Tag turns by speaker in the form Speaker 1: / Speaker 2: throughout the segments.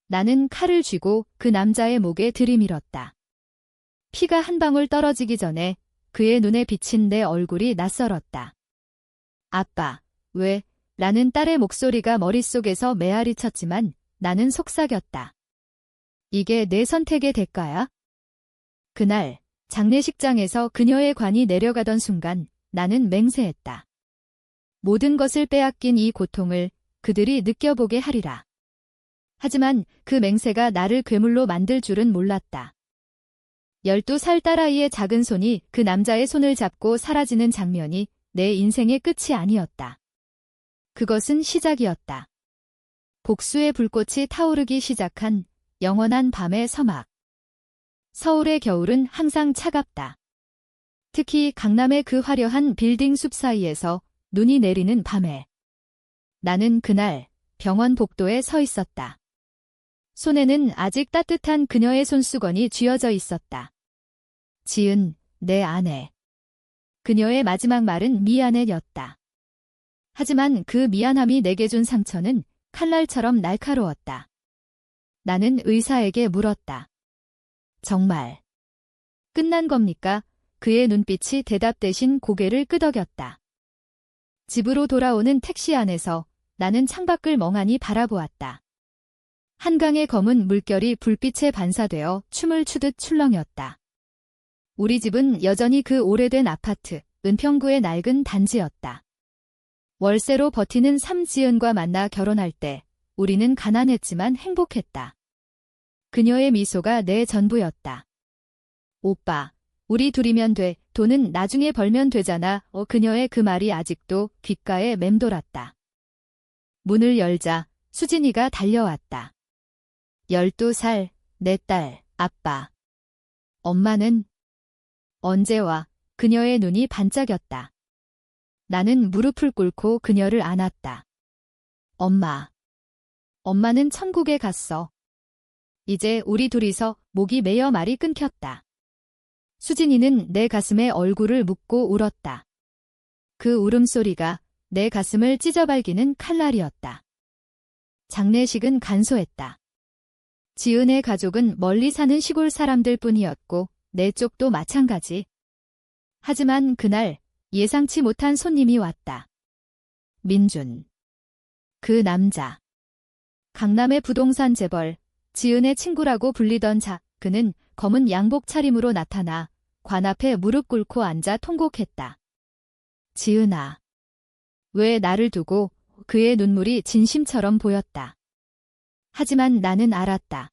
Speaker 1: 나는 칼을 쥐고 그 남자의 목에 들이밀었다. 피가 한 방울 떨어지기 전에 그의 눈에 비친 내 얼굴이 낯설었다. 아빠, 왜? 라는 딸의 목소리가 머릿속에서 메아리 쳤지만 나는 속삭였다. 이게 내 선택의 대가야? 그날 장례식장에서 그녀의 관이 내려가던 순간 나는 맹세했다. 모든 것을 빼앗긴 이 고통을 그들이 느껴보게 하리라. 하지만 그 맹세가 나를 괴물로 만들 줄은 몰랐다. 12살 딸아이의 작은 손이 그 남자의 손을 잡고 사라지는 장면이 내 인생의 끝이 아니었다. 그것은 시작이었다. 복수의 불꽃이 타오르기 시작한 영원한 밤의 서막. 서울의 겨울은 항상 차갑다. 특히 강남의 그 화려한 빌딩 숲 사이에서 눈이 내리는 밤에. 나는 그날 병원 복도에 서 있었다. 손에는 아직 따뜻한 그녀의 손수건이 쥐어져 있었다. 지은, 내 아내. 그녀의 마지막 말은 미안해였다. 하지만 그 미안함이 내게 준 상처는 칼날처럼 날카로웠다. 나는 의사에게 물었다. 정말 끝난 겁니까? 그의 눈빛이 대답 대신 고개를 끄덕였다. 집으로 돌아오는 택시 안에서 나는 창밖을 멍하니 바라보았다. 한강의 검은 물결이 불빛에 반사되어 춤을 추듯 출렁였다. 우리 집은 여전히 그 오래된 아파트, 은평구의 낡은 단지였다. 월세로 버티는 삼지은과 만나 결혼할 때 우리는 가난했지만 행복했다. 그녀의 미소가 내 전부였다. 오빠, 우리 둘이면 돼. 돈은 나중에 벌면 되잖아. 그녀의 그 말이 아직도 귓가에 맴돌았다. 문을 열자 수진이가 달려왔다. 12살, 내 딸, 아빠. 엄마는? 언제 와? 그녀의 눈이 반짝였다. 나는 무릎을 꿇고 그녀를 안았다. 엄마. 엄마는 천국에 갔어. 이제 우리 둘이서 목이 메어 말이 끊겼다. 수진이는 내 가슴에 얼굴을 묻고 울었다. 그 울음소리가 내 가슴을 찢어발기는 칼날이었다. 장례식은 간소했다. 지은의 가족은 멀리 사는 시골 사람들 뿐이었고 내 쪽도 마찬가지. 하지만 그날 예상치 못한 손님이 왔다. 민준. 그 남자. 강남의 부동산 재벌, 지은의 친구라고 불리던 자, 그는 검은 양복 차림으로 나타나 관 앞에 무릎 꿇고 앉아 통곡했다. 지은아. 왜 나를 두고? 그의 눈물이 진심처럼 보였다. 하지만 나는 알았다.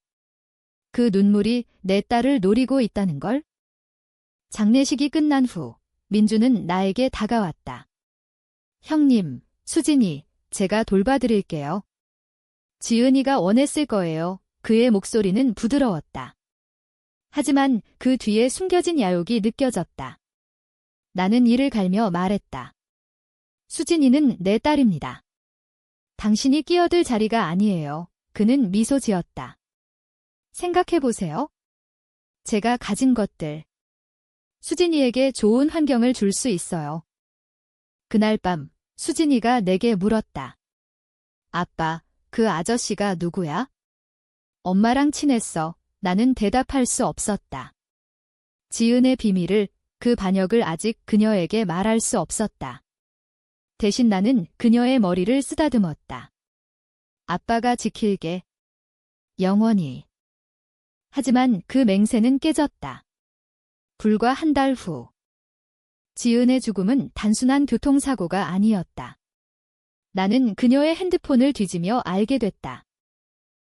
Speaker 1: 그 눈물이 내 딸을 노리고 있다는 걸? 장례식이 끝난 후 민주는 나에게 다가왔다. 형님, 수진이, 제가 돌봐드릴게요. 지은이가 원했을 거예요. 그의 목소리는 부드러웠다. 하지만 그 뒤에 숨겨진 야욕이 느껴졌다. 나는 이를 갈며 말했다. 수진이는 내 딸입니다. 당신이 끼어들 자리가 아니에요. 그는 미소 지었다. 생각해보세요. 제가 가진 것들. 수진이에게 좋은 환경을 줄 수 있어요. 그날 밤 수진이가 내게 물었다. 아빠, 그 아저씨가 누구야? 엄마랑 친했어. 나는 대답할 수 없었다. 지은의 비밀을, 그 반역을 아직 그녀에게 말할 수 없었다. 대신 나는 그녀의 머리를 쓰다듬었다. 아빠가 지킬게. 영원히. 하지만 그 맹세는 깨졌다. 불과 한 달 후. 지은의 죽음은 단순한 교통사고가 아니었다. 나는 그녀의 핸드폰을 뒤지며 알게 됐다.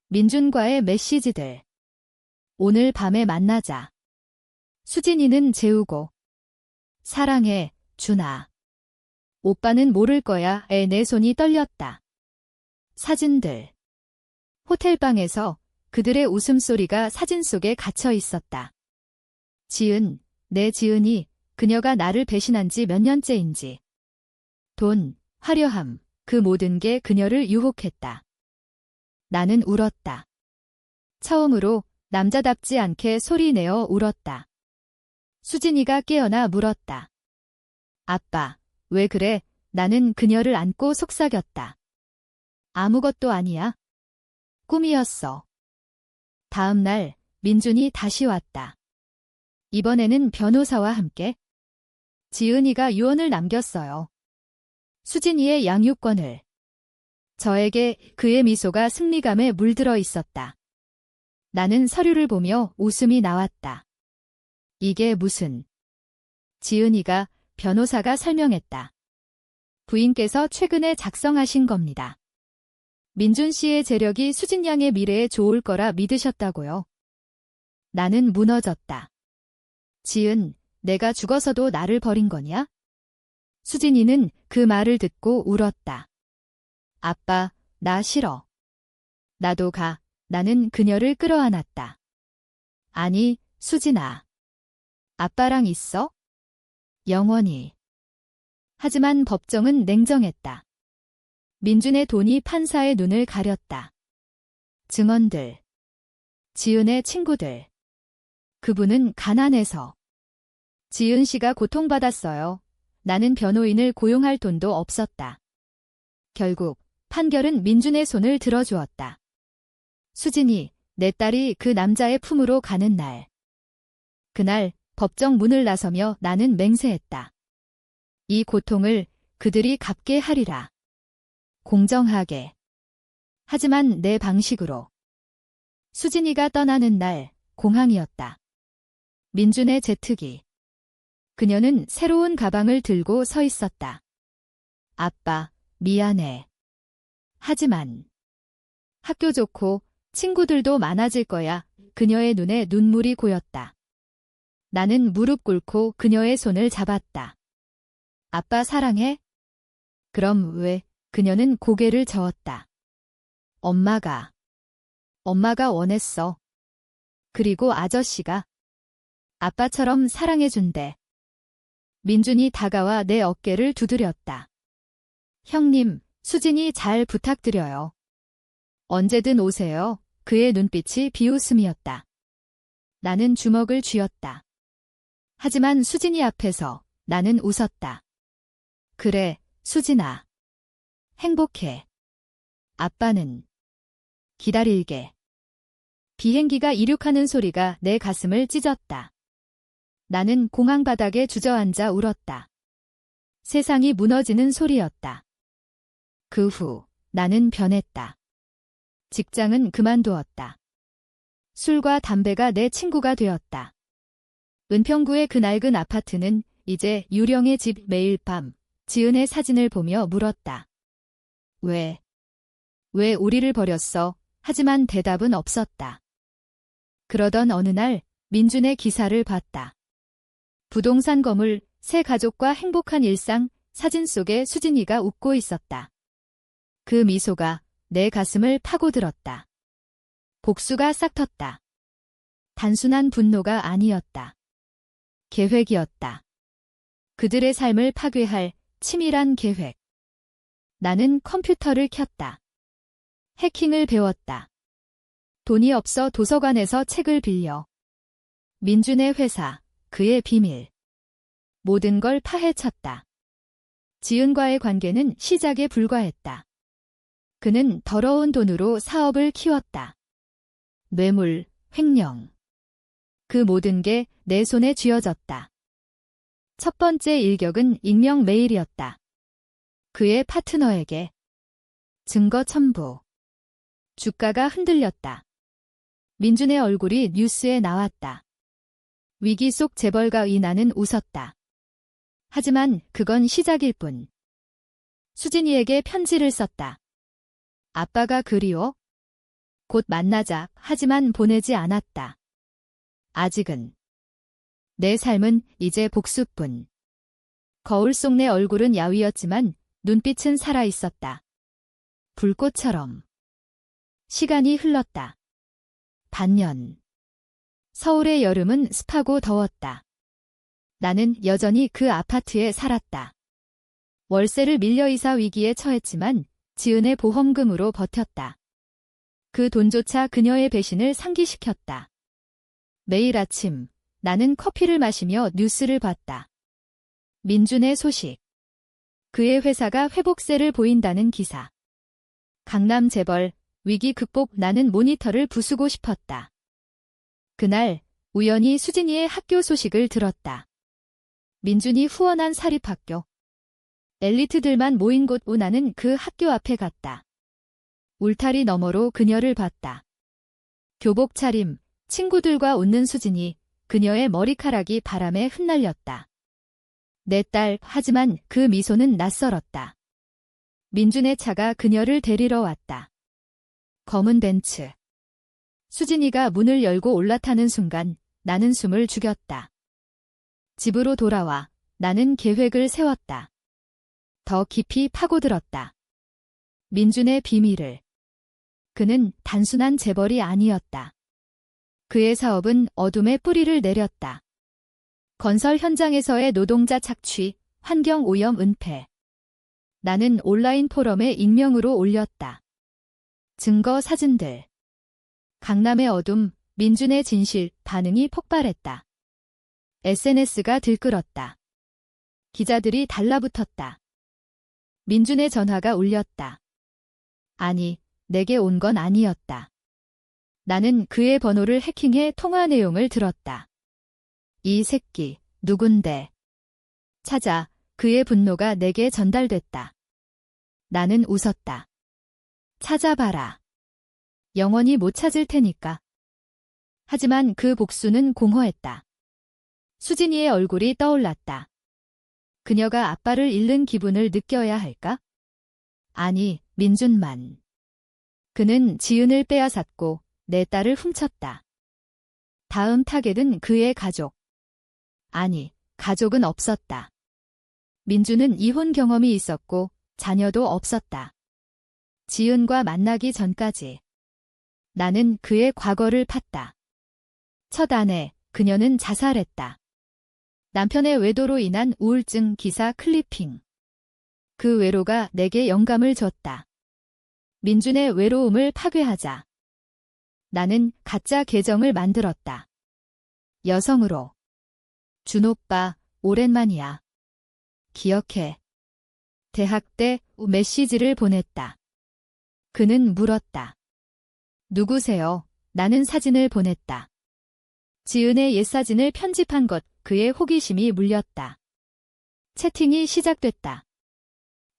Speaker 1: 민준과의 메시지들. 오늘 밤에 만나자. 수진이는 재우고. 사랑해, 준아. 오빠는 모를 거야. 내 손이 떨렸다. 사진들. 호텔방에서 그들의 웃음소리가 사진 속에 갇혀 있었다. 지은, 내 지은이, 그녀가 나를 배신한 지 몇 년째인지. 돈, 화려함, 그 모든 게 그녀를 유혹했다. 나는 울었다. 처음으로 남자답지 않게 소리내어 울었다. 수진이가 깨어나 물었다. 아빠, 왜 그래? 나는 그녀를 안고 속삭였다. 아무것도 아니야. 꿈이었어. 다음 날 민준이 다시 왔다. 이번에는 변호사와 함께. 지은이가 유언을 남겼어요. 수진이의 양육권을. 저에게 그의 미소가 승리감에 물들어 있었다. 나는 서류를 보며 웃음이 나왔다. 이게 무슨. 지은이가 변호사가 설명했다. 부인께서 최근에 작성하신 겁니다. 민준 씨의 재력이 수진 양의 미래에 좋을 거라 믿으셨다고요. 나는 무너졌다. 지은, 내가 죽어서도 나를 버린 거냐? 수진이는 그 말을 듣고 울었다. 아빠, 나 싫어. 나도 가. 나는 그녀를 끌어안았다. 아니, 수진아. 아빠랑 있어? 영원히. 하지만 법정은 냉정했다. 민준의 돈이 판사의 눈을 가렸다. 증언들. 지은의 친구들. 그분은 가난해서. 지은 씨가 고통받았어요. 나는 변호인을 고용할 돈도 없었다. 결국 판결은 민준의 손을 들어주었다. 수진이, 내 딸이 그 남자의 품으로 가는 날. 그날 법정 문을 나서며 나는 맹세했다. 이 고통을 그들이 갚게 하리라. 공정하게. 하지만 내 방식으로. 수진이가 떠나는 날, 공항이었다. 민준의 제트기. 그녀는 새로운 가방을 들고 서 있었다. 아빠, 미안해. 하지만 학교 좋고 친구들도 많아질 거야. 그녀의 눈에 눈물이 고였다. 나는 무릎 꿇고 그녀의 손을 잡았다. 아빠 사랑해? 그럼 왜? 그녀는 고개를 저었다. 엄마가 원했어. 그리고 아저씨가 아빠처럼 사랑해준대. 민준이 다가와 내 어깨를 두드렸다. 형님, 수진이 잘 부탁드려요. 언제든 오세요. 그의 눈빛이 비웃음이었다. 나는 주먹을 쥐었다. 하지만 수진이 앞에서 나는 웃었다. 그래, 수진아. 행복해. 아빠는 기다릴게. 비행기가 이륙하는 소리가 내 가슴을 찢었다. 나는 공항 바닥에 주저앉아 울었다. 세상이 무너지는 소리였다. 그 후 나는 변했다. 직장은 그만두었다. 술과 담배가 내 친구가 되었다. 은평구의 그 낡은 아파트는 이제 유령의 집. 매일 밤 지은의 사진을 보며 물었다. 왜 우리를 버렸어? 하지만 대답은 없었다. 그러던 어느 날 민준의 기사를 봤다. 부동산 거물, 새 가족과 행복한 일상, 사진 속에 수진이가 웃고 있었다. 그 미소가 내 가슴을 파고들었다. 복수가 싹텄다. 단순한 분노가 아니었다. 계획이었다. 그들의 삶을 파괴할 치밀한 계획. 나는 컴퓨터를 켰다. 해킹을 배웠다. 돈이 없어 도서관에서 책을 빌려. 민준의 회사, 그의 비밀. 모든 걸 파헤쳤다. 지은과의 관계는 시작에 불과했다. 그는 더러운 돈으로 사업을 키웠다. 뇌물, 횡령. 그 모든 게 내 손에 쥐어졌다. 첫 번째 일격은 익명 메일이었다. 그의 파트너에게. 증거 첨부. 주가가 흔들렸다. 민준의 얼굴이 뉴스에 나왔다. 위기 속 재벌가 이나는 웃었다. 하지만 그건 시작일 뿐. 수진이에게 편지를 썼다. 아빠가 그리워? 곧 만나자. 하지만 보내지 않았다. 아직은. 내 삶은 이제 복수뿐. 거울 속 내 얼굴은 야위었지만 눈빛은 살아있었다. 불꽃처럼. 시간이 흘렀다. 반년. 서울의 여름은 습하고 더웠다. 나는 여전히 그 아파트에 살았다. 월세를 밀려 이사 위기에 처했지만 지은의 보험금으로 버텼다. 그 돈조차 그녀의 배신을 상기시켰다. 매일 아침 나는 커피를 마시며 뉴스를 봤다. 민준의 소식. 그의 회사가 회복세를 보인다는 기사. 강남 재벌, 위기 극복. 나는 모니터를 부수고 싶었다. 그날 우연히 수진이의 학교 소식을 들었다. 민준이 후원한 사립학교. 엘리트들만 모인 곳. 나는 그 학교 앞에 갔다. 울타리 너머로 그녀를 봤다. 교복 차림, 친구들과 웃는 수진이, 그녀의 머리카락이 바람에 흩날렸다. 내 딸, 하지만 그 미소는 낯설었다. 민준의 차가 그녀를 데리러 왔다. 검은 벤츠. 수진이가 문을 열고 올라타는 순간 나는 숨을 죽였다. 집으로 돌아와 나는 계획을 세웠다. 더 깊이 파고들었다. 민준의 비밀을. 그는 단순한 재벌이 아니었다. 그의 사업은 어둠의 뿌리를 내렸다. 건설 현장에서의 노동자 착취, 환경 오염 은폐. 나는 온라인 포럼에 익명으로 올렸다. 증거 사진들. 강남의 어둠, 민준의 진실, 반응이 폭발했다. SNS가 들끓었다. 기자들이 달라붙었다. 민준의 전화가 울렸다. 아니, 내게 온 건 아니었다. 나는 그의 번호를 해킹해 통화 내용을 들었다. 이 새끼, 누군데? 찾아, 그의 분노가 내게 전달됐다. 나는 웃었다. 찾아봐라. 영원히 못 찾을 테니까. 하지만 그 복수는 공허했다. 수진이의 얼굴이 떠올랐다. 그녀가 아빠를 잃는 기분을 느껴야 할까? 아니, 민준만. 그는 지은을 빼앗았고 내 딸을 훔쳤다. 다음 타겟은 그의 가족. 아니, 가족은 없었다. 민준은 이혼 경험이 있었고 자녀도 없었다. 지은과 만나기 전까지. 나는 그의 과거를 팠다. 첫 아내, 그녀는 자살했다. 남편의 외도로 인한 우울증 기사 클리핑. 그 외로가 내게 영감을 줬다. 민준의 외로움을 파괴하자. 나는 가짜 계정을 만들었다. 여성으로. 준오빠, 오랜만이야. 기억해. 대학 때 메시지를 보냈다. 그는 물었다. 누구세요? 나는 사진을 보냈다. 지은의 옛 사진을 편집한 것, 그의 호기심이 물렸다. 채팅이 시작됐다.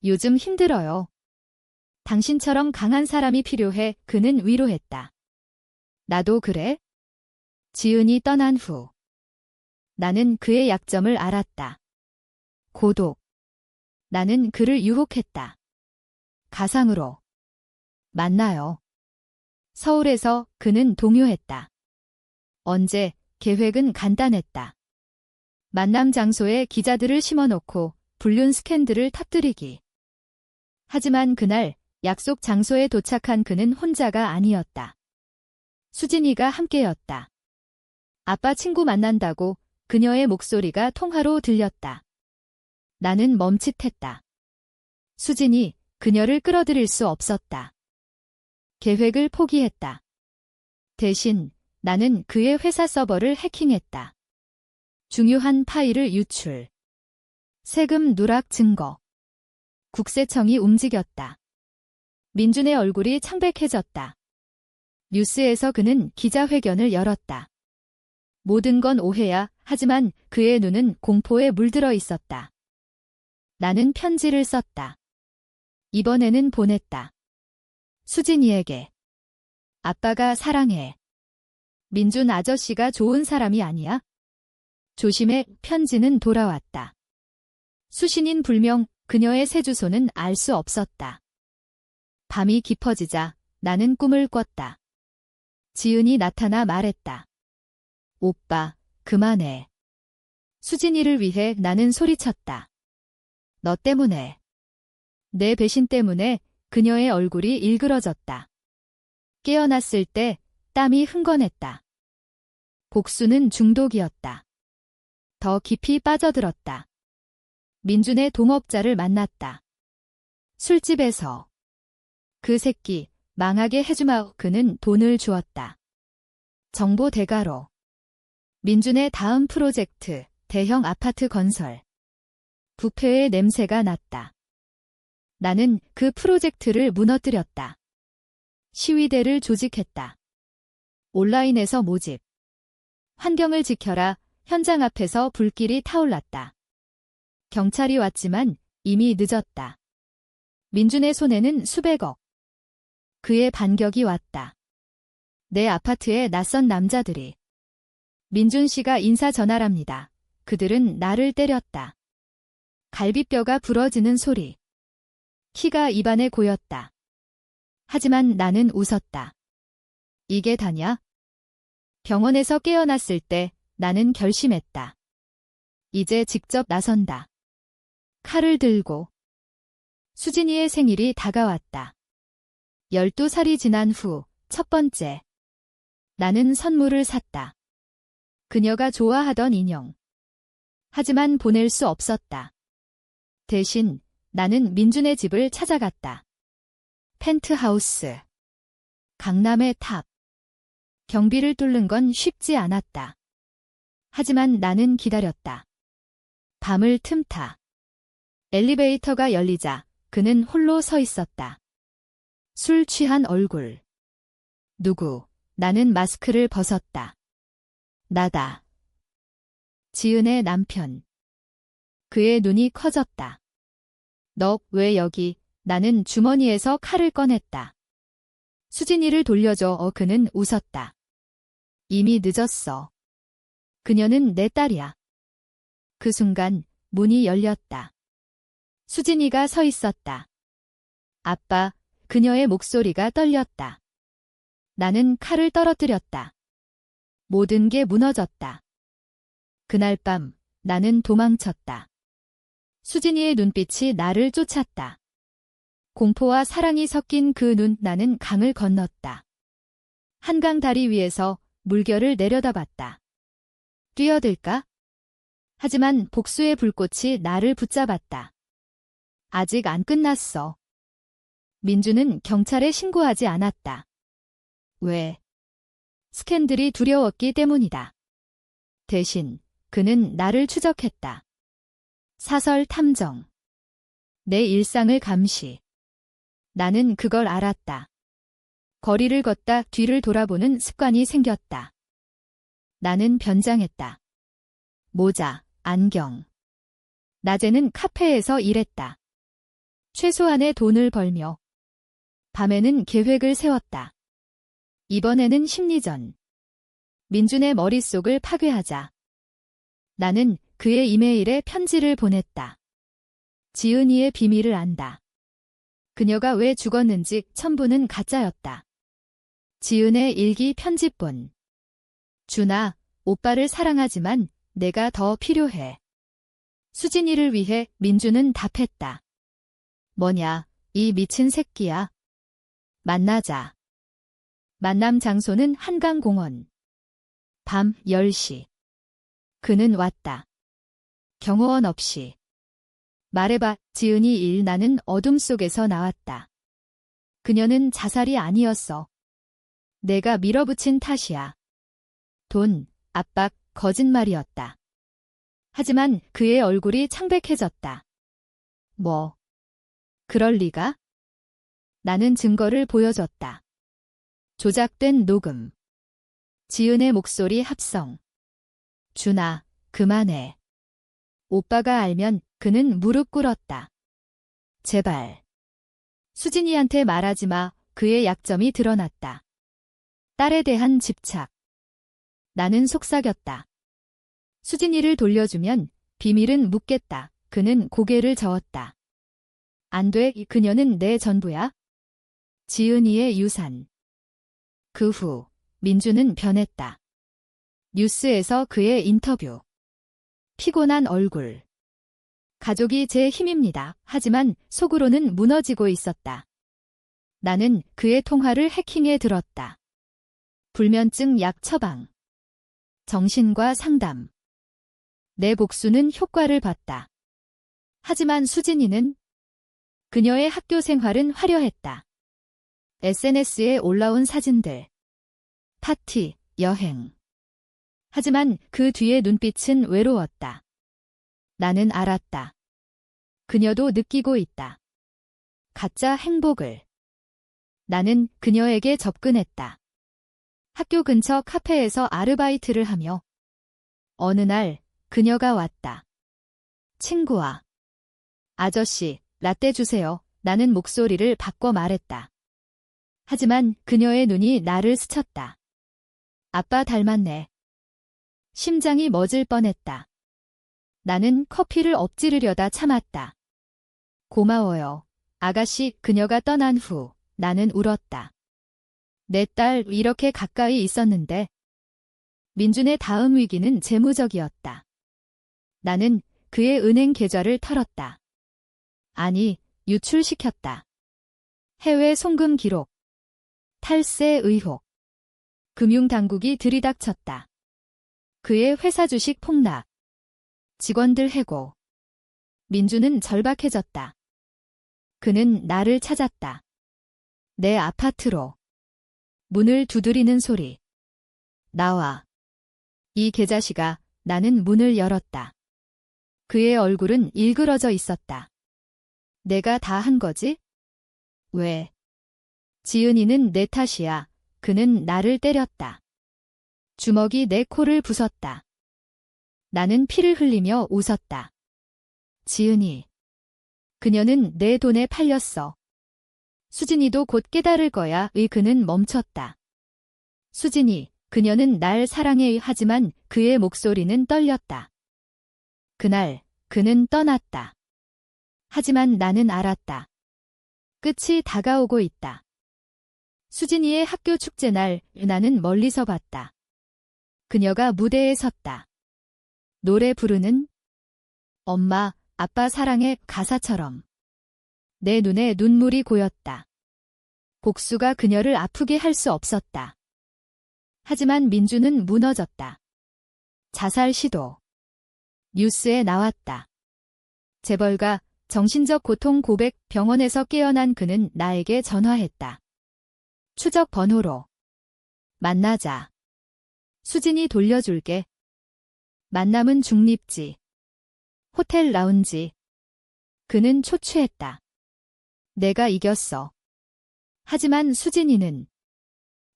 Speaker 1: 요즘 힘들어요. 당신처럼 강한 사람이 필요해. 그는 위로했다. 나도 그래? 지은이 떠난 후. 나는 그의 약점을 알았다. 고독. 나는 그를 유혹했다. 가상으로. 만나요. 서울에서. 그는 동요했다. 언제? 계획은 간단했다. 만남 장소에 기자들을 심어놓고 불륜 스캔들을 터뜨리기. 하지만 그날 약속 장소에 도착한 그는 혼자가 아니었다. 수진이가 함께였다. 아빠 친구 만난다고 그녀의 목소리가 통화로 들렸다. 나는 멈칫했다. 수진이 그녀를 끌어들일 수 없었다. 계획을 포기했다. 대신 나는 그의 회사 서버를 해킹했다. 중요한 파일을 유출. 세금 누락 증거. 국세청이 움직였다. 민준의 얼굴이 창백해졌다. 뉴스에서 그는 기자회견을 열었다. 모든 건 오해야. 하지만 그의 눈은 공포에 물들어 있었다. 나는 편지를 썼다. 이번에는 보냈다. 수진이에게. 아빠가 사랑해. 민준 아저씨가 좋은 사람이 아니야? 조심해. 편지는 돌아왔다. 수신인 불명. 그녀의 새 주소는 알 수 없었다. 밤이 깊어지자 나는 꿈을 꿨다. 지은이 나타나 말했다. 오빠, 그만해. 수진이를 위해 나는 소리쳤다. 너 때문에. 내 배신 때문에. 그녀의 얼굴이 일그러졌다. 깨어났을 때 땀이 흥건했다. 복수는 중독이었다. 더 깊이 빠져들었다. 민준의 동업자를 만났다. 술집에서. 그 새끼, 망하게 해주마. 그는 돈을 주었다. 정보 대가로. 민준의 다음 프로젝트, 대형 아파트 건설. 부패의 냄새가 났다. 나는 그 프로젝트를 무너뜨렸다. 시위대를 조직했다. 온라인에서 모집. 환경을 지켜라. 현장 앞에서 불길이 타올랐다. 경찰이 왔지만 이미 늦었다. 민준의 손에는 수백억. 그의 반격이 왔다. 내 아파트에 낯선 남자들이. 민준 씨가 인사 전화랍니다. 그들은 나를 때렸다. 갈비뼈가 부러지는 소리. 키가 입안에 고였다. 하지만 나는 웃었다. 이게 다냐? 병원에서 깨어났을 때 나는 결심했다. 이제 직접 나선다. 칼을 들고. 수진이의 생일이 다가왔다. 12살이 지난 후 첫 번째. 나는 선물을 샀다. 그녀가 좋아하던 인형. 하지만 보낼 수 없었다. 대신 나는 민준의 집을 찾아갔다. 펜트하우스. 강남의 탑. 경비를 뚫는 건 쉽지 않았다. 하지만 나는 기다렸다. 밤을 틈타. 엘리베이터가 열리자 그는 홀로 서 있었다. 술 취한 얼굴. 누구? 나는 마스크를 벗었다. 나다. 지은의 남편. 그의 눈이 커졌다. 너 왜 여기? 나는 주머니에서 칼을 꺼냈다. 수진이를 돌려줘. 그는 웃었다. 이미 늦었어. 그녀는 내 딸이야. 그 순간 문이 열렸다. 수진이가 서 있었다. 아빠, 그녀의 목소리가 떨렸다. 나는 칼을 떨어뜨렸다. 모든 게 무너졌다. 그날 밤 나는 도망쳤다. 수진이의 눈빛이 나를 쫓았다. 공포와 사랑이 섞인 그 눈. 나는 강을 건넜다. 한강 다리 위에서 물결을 내려다봤다. 뛰어들까? 하지만 복수의 불꽃이 나를 붙잡았다. 아직 안 끝났어. 민주는 경찰에 신고하지 않았다. 왜? 스캔들이 두려웠기 때문이다. 대신 그는 나를 추적했다. 사설 탐정. 내 일상을 감시. 나는 그걸 알았다. 거리를 걷다 뒤를 돌아보는 습관이 생겼다. 나는 변장했다. 모자, 안경. 낮에는 카페에서 일했다. 최소한의 돈을 벌며. 밤에는 계획을 세웠다. 이번에는 심리전. 민준의 머릿속을 파괴하자. 나는 그의 이메일에 편지를 보냈다. 지은이의 비밀을 안다. 그녀가 왜 죽었는지 첨부는 가짜였다. 지은의 일기 편집본. 준아, 오빠를 사랑하지만 내가 더 필요해. 수진이를 위해. 민준은 답했다. 뭐냐, 이 미친 새끼야. 만나자. 만남 장소는 한강공원. 밤 10시. 그는 왔다. 경호원 없이. 말해봐, 지은이 일. 나는 어둠 속에서 나왔다. 그녀는 자살이 아니었어. 내가 밀어붙인 탓이야. 돈, 압박, 거짓말이었다. 하지만 그의 얼굴이 창백해졌다. 뭐? 그럴 리가? 나는 증거를 보여줬다. 조작된 녹음. 지은의 목소리 합성. 준아, 그만해. 오빠가 알면. 그는 무릎 꿇었다. 제발. 수진이한테 말하지 마. 그의 약점이 드러났다. 딸에 대한 집착. 나는 속삭였다. 수진이를 돌려주면 비밀은 묻겠다. 그는 고개를 저었다. 안 돼, 그녀는 내 전부야. 지은이의 유산. 그 후 민주는 변했다. 뉴스에서 그의 인터뷰. 피곤한 얼굴. 가족이 제 힘입니다. 하지만 속으로는 무너지고 있었다. 나는 그의 통화를 해킹해 들었다. 불면증 약 처방. 정신과 상담. 내 복수는 효과를 봤다. 하지만 수진이는? 그녀의 학교 생활은 화려했다. SNS에 올라온 사진들. 파티, 여행. 하지만 그 뒤의 눈빛은 외로웠다. 나는 알았다. 그녀도 느끼고 있다. 가짜 행복을. 나는 그녀에게 접근했다. 학교 근처 카페에서 아르바이트를 하며 어느 날 그녀가 왔다. 친구와 아저씨, 라떼 주세요. 나는 목소리를 바꿔 말했다. 하지만 그녀의 눈이 나를 스쳤다. 아빠 닮았네. 심장이 멎을 뻔했다. 나는 커피를 엎지르려다 참았다. 고마워요. 아가씨. 그녀가 떠난 후 나는 울었다. 내 딸 이렇게 가까이 있었는데. 민준의 다음 위기는 재무적이었다. 나는 그의 은행 계좌를 털었다. 아니, 유출시켰다. 해외 송금 기록, 탈세 의혹. 금융당국이 들이닥쳤다. 그의 회사 주식 폭락, 직원들 해고. 민주는 절박해졌다. 그는 나를 찾았다. 내 아파트로. 문을 두드리는 소리. 나와. 이 계자씨가. 나는 문을 열었다. 그의 얼굴은 일그러져 있었다. 내가 다 한 거지? 왜? 지은이는 내 탓이야. 그는 나를 때렸다. 주먹이 내 코를 부쉈다. 나는 피를 흘리며 웃었다. 지은이. 그녀는 내 돈에 팔렸어. 수진이도 곧 깨달을 거야. 그는 멈췄다. 수진이. 그녀는 날 사랑해. 하지만 그의 목소리는 떨렸다. 그날 그는 떠났다. 하지만 나는 알았다. 끝이 다가오고 있다. 수진이의 학교 축제 날 나는 멀리서 봤다. 그녀가 무대에 섰다. 노래 부르는 엄마, 아빠 사랑해 가사처럼. 내 눈에 눈물이 고였다. 복수가 그녀를 아프게 할 수 없었다. 하지만 민주는 무너졌다. 자살 시도. 뉴스에 나왔다. 재벌가 정신적 고통 고백. 병원에서 깨어난 그는 나에게 전화했다. 추적 번호로. 만나자. 수진이 돌려줄게. 만남은 중립지. 호텔 라운지. 그는 초췌했다. 내가 이겼어. 하지만 수진이는.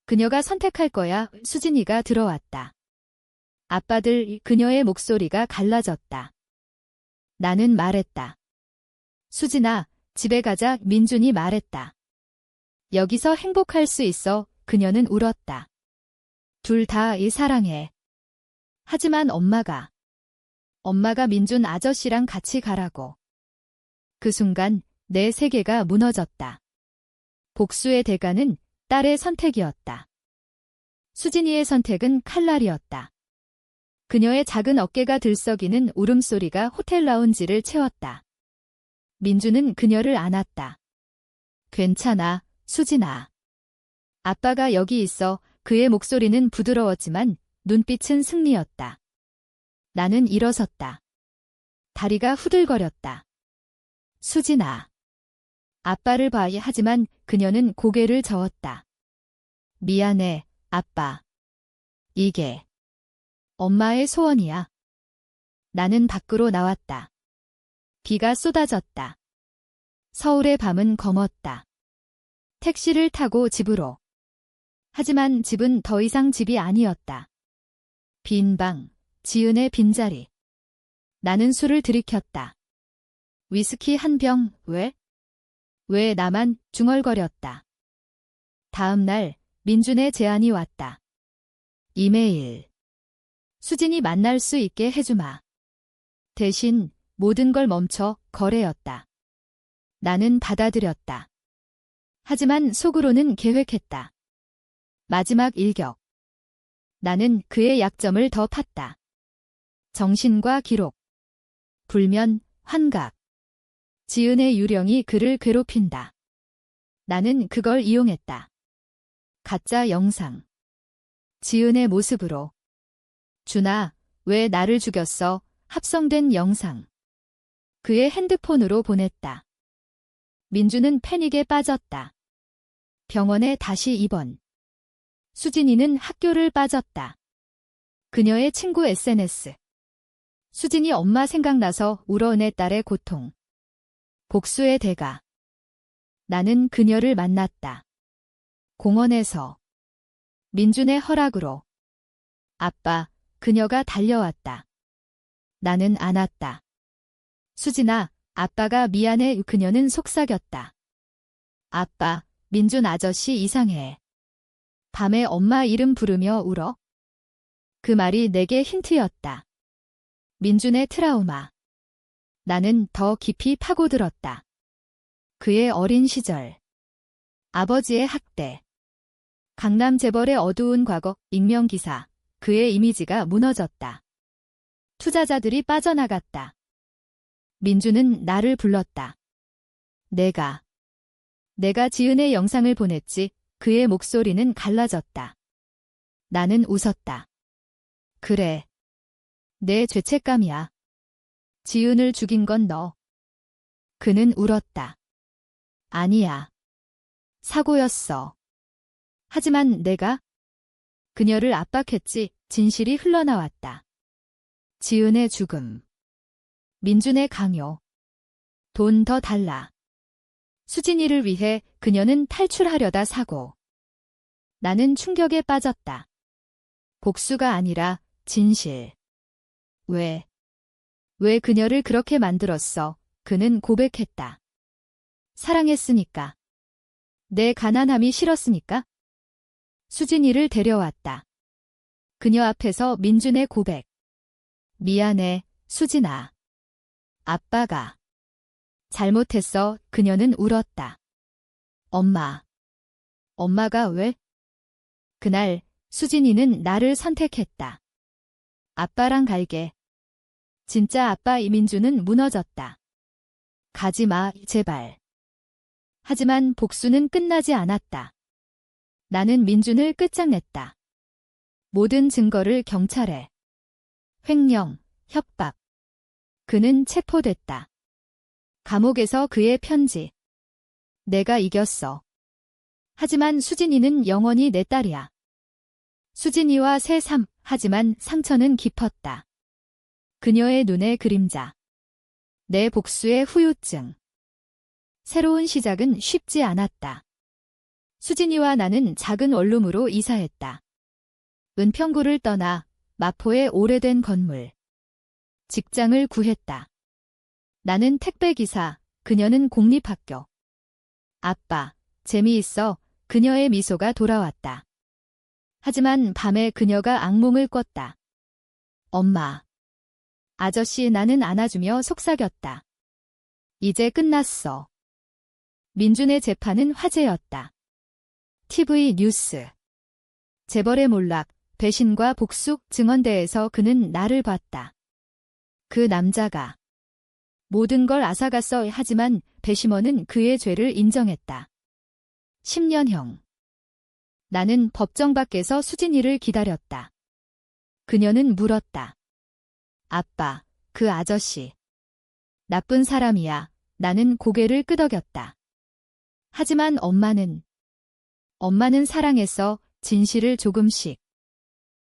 Speaker 1: 그녀가 선택할 거야. 수진이가 들어왔다. 아빠들. 그녀의 목소리가 갈라졌다. 나는 말했다. 수진아, 집에 가자. 민준이 말했다. 여기서 행복할 수 있어. 그녀는 울었다. 둘 다 사랑해. 하지만 엄마가 민준 아저씨랑 같이 가라고. 그 순간 내 세계가 무너졌다. 복수의 대가는 딸의 선택이었다. 수진이의 선택은 칼날이었다. 그녀의 작은 어깨가 들썩이는 울음소리가 호텔 라운지를 채웠다. 민주는 그녀를 안았다. 괜찮아, 수진아. 아빠가 여기 있어. 그의 목소리는 부드러웠지만 눈빛은 승리였다. 나는 일어섰다. 다리가 후들거렸다. 수진아. 아빠를 봐야. 하지만 그녀는 고개를 저었다. 미안해, 아빠. 이게 엄마의 소원이야. 나는 밖으로 나왔다. 비가 쏟아졌다. 서울의 밤은 검었다. 택시를 타고 집으로. 하지만 집은 더 이상 집이 아니었다. 빈 방, 지은의 빈자리. 나는 술을 들이켰다. 위스키 한 병. 왜 나만? 중얼거렸다. 다음 날 민준의 제안이 왔다. 이메일. 수진이 만날 수 있게 해주마. 대신 모든 걸 멈춰. 거래였다. 나는 받아들였다. 하지만 속으로는 계획했다. 마지막 일격. 나는 그의 약점을 더 팠다. 정신과 기록. 불면, 환각. 지은의 유령이 그를 괴롭힌다. 나는 그걸 이용했다. 가짜 영상. 지은의 모습으로. 준아, 왜 나를 죽였어? 합성된 영상. 그의 핸드폰으로 보냈다. 민주는 패닉에 빠졌다. 병원에 다시 입원. 수진이는 학교를 빠졌다. 그녀의 친구 SNS. 수진이 엄마 생각나서 울어. 내 딸의 고통. 복수의 대가. 나는 그녀를 만났다. 공원에서. 민준의 허락으로. 아빠, 그녀가 달려왔다. 나는 안았다. 수진아, 아빠가 미안해. 그녀는 속삭였다. 아빠, 민준 아저씨 이상해. 밤에 엄마 이름 부르며 울어? 그 말이 내게 힌트였다. 민준의 트라우마. 나는 더 깊이 파고들었다. 그의 어린 시절. 아버지의 학대. 강남 재벌의 어두운 과거, 익명기사. 그의 이미지가 무너졌다. 투자자들이 빠져나갔다. 민준은 나를 불렀다. 내가 지은의 영상을 보냈지. 그의 목소리는 갈라졌다. 나는 웃었다. 그래. 내 죄책감이야. 지은을 죽인 건 너. 그는 울었다. 아니야. 사고였어. 하지만 내가 그녀를 압박했지. 진실이 흘러나왔다. 지은의 죽음. 민준의 강요. 돈 더 달라. 수진이를 위해 그녀는 탈출하려다 사고. 나는 충격에 빠졌다. 복수가 아니라 진실. 왜 그녀를 그렇게 만들었어? 그는 고백했다. 사랑했으니까. 내 가난함이 싫었으니까? 수진이를 데려왔다. 그녀 앞에서 민준의 고백. 미안해, 수진아. 아빠가 잘못했어. 그녀는 울었다. 엄마가 왜? 그날 수진이는 나를 선택했다. 아빠랑 갈게. 진짜 아빠. 이민준은 무너졌다. 가지마, 제발. 하지만 복수는 끝나지 않았다. 나는 민준을 끝장냈다. 모든 증거를 경찰에. 횡령, 협박. 그는 체포됐다. 감옥에서 그의 편지. 내가 이겼어. 하지만 수진이는 영원히 내 딸이야. 수진이와 새 삶. 하지만 상처는 깊었다. 그녀의 눈의 그림자. 내 복수의 후유증. 새로운 시작은 쉽지 않았다. 수진이와 나는 작은 원룸으로 이사했다. 은평구를 떠나 마포의 오래된 건물. 직장을 구했다. 나는 택배기사, 그녀는 공립학교. 아빠, 재미있어. 그녀의 미소가 돌아왔다. 하지만 밤에 그녀가 악몽을 꿨다. 엄마. 아저씨. 나는 안아주며 속삭였다. 이제 끝났어. 민준의 재판은 화제였다. TV 뉴스. 재벌의 몰락, 배신과 복수. 증언대에서 그는 나를 봤다. 그 남자가 모든 걸 앗아갔어. 하지만 배심원은 그의 죄를 인정했다. 10년형. 나는 법정 밖에서 수진이를 기다렸다. 그녀는 물었다. 아빠, 그 아저씨. 나쁜 사람이야. 나는 고개를 끄덕였다. 하지만 엄마는 사랑했어. 진실을 조금씩.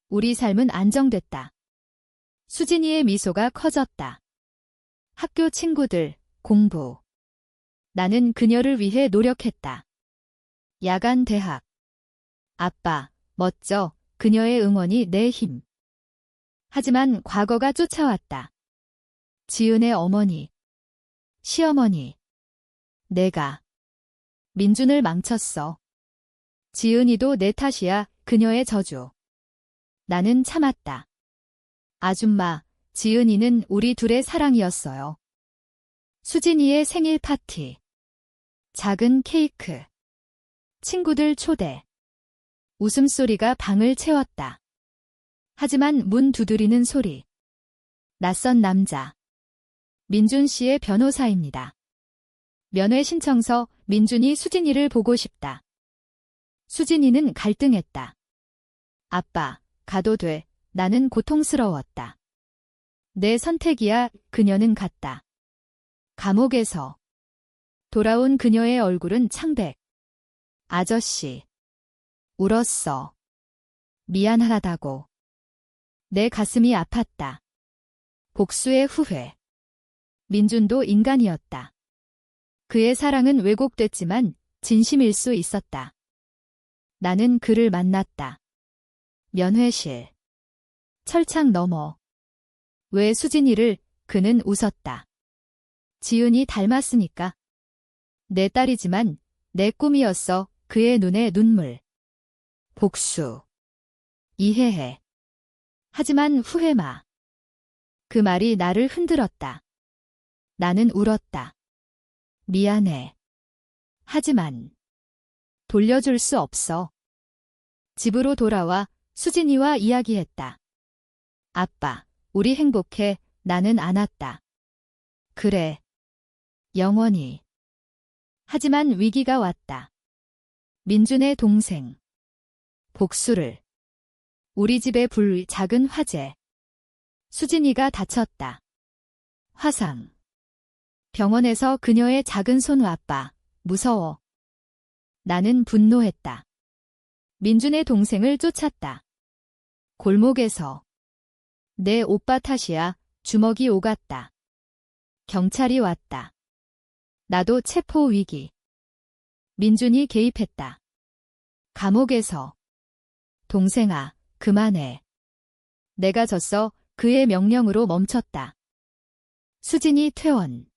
Speaker 1: 우리 삶은 안정됐다. 수진이의 미소가 커졌다. 학교 친구들, 공부. 나는 그녀를 위해 노력했다. 야간 대학. 아빠, 멋져. 그녀의 응원이 내 힘. 하지만 과거가 쫓아왔다. 지은의 어머니, 시어머니. 내가 민준을 망쳤어. 지은이도 내 탓이야. 그녀의 저주. 나는 참았다. 아줌마, 지은이는 우리 둘의 사랑이었어요. 수진이의 생일 파티. 작은 케이크. 친구들 초대. 웃음소리가 방을 채웠다. 하지만 문 두드리는 소리. 낯선 남자. 민준 씨의 변호사입니다. 면회 신청서. 민준이 수진이를 보고 싶다. 수진이는 갈등했다. 아빠, 가도 돼. 나는 고통스러웠다. 내 선택이야. 그녀는 갔다. 감옥에서 돌아온 그녀의 얼굴은 창백. 아저씨. 울었어. 미안하다고. 내 가슴이 아팠다. 복수의 후회. 민준도 인간이었다. 그의 사랑은 왜곡됐지만 진심일 수 있었다. 나는 그를 만났다. 면회실. 철창 너머. 왜 수진이를? 그는 웃었다. 지은이 닮았으니까. 내 딸이지만 내 꿈이었어. 그의 눈에 눈물. 복수. 이해해. 하지만 후회 마. 그 말이 나를 흔들었다. 나는 울었다. 미안해. 하지만 돌려줄 수 없어. 집으로 돌아와 수진이와 이야기했다. 아빠, 우리 행복해. 나는 안았다. 그래. 영원히. 하지만 위기가 왔다. 민준의 동생. 복수를. 우리 집에 불 작은 화재. 수진이가 다쳤다. 화상. 병원에서 그녀의 작은 손 아빠. 무서워. 나는 분노했다. 민준의 동생을 쫓았다. 골목에서. 내 오빠 탓이야. 주먹이 오갔다. 경찰이 왔다. 나도 체포 위기. 민준이 개입했다. 감옥에서. 동생아, 그만해. 내가 졌어. 그의 명령으로 멈췄다. 수진이 퇴원.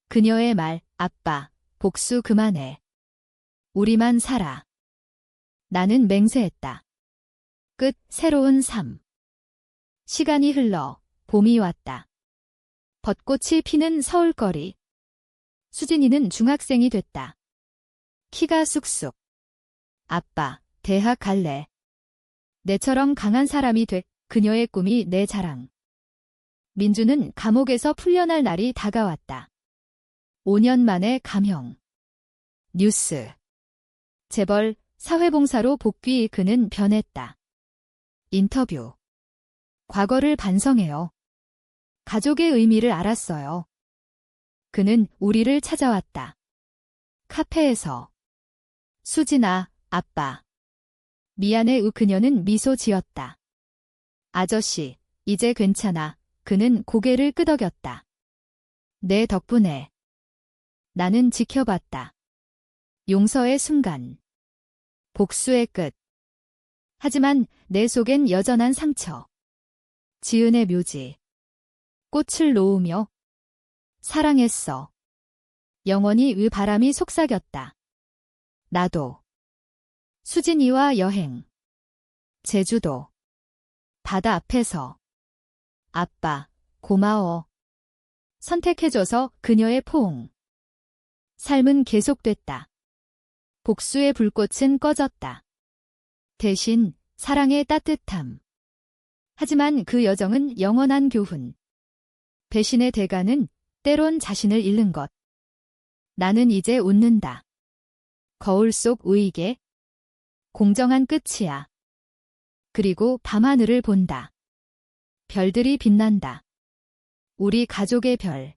Speaker 1: 그녀의 말, 아빠, 복수 그만해. 우리만 살아. 나는 맹세했다. 끝, 새로운 삶. 시간이 흘러 봄이 왔다. 벚꽃이 피는 서울거리. 수진이는 중학생이 됐다. 키가 쑥쑥. 아빠, 대학 갈래. 내처럼 강한 사람이 돼. 그녀의 꿈이 내 자랑. 민주는 감옥에서 풀려날 날이 다가왔다. 5년 만에 감형. 뉴스. 재벌, 사회봉사로 복귀. 그는 변했다. 인터뷰. 과거를 반성해요. 가족의 의미를 알았어요. 그는 우리를 찾아왔다. 카페에서. 수진아, 아빠. 미안해. 그녀는 미소 지었다. 아저씨, 이제 괜찮아. 그는 고개를 끄덕였다. 내 덕분에. 나는 지켜봤다. 용서의 순간. 복수의 끝. 하지만 내 속엔 여전한 상처. 지은의 묘지. 꽃을 놓으며 사랑했어. 영원히 바람이 속삭였다. 나도. 수진이와 여행. 제주도. 바다 앞에서. 아빠, 고마워. 선택해줘서. 그녀의 포옹. 삶은 계속됐다. 복수의 불꽃은 꺼졌다. 대신 사랑의 따뜻함. 하지만 그 여정은 영원한 교훈. 배신의 대가는 때론 자신을 잃는 것. 나는 이제 웃는다. 거울 속 우익에. 공정한 끝이야. 그리고 밤하늘을 본다. 별들이 빛난다. 우리 가족의 별.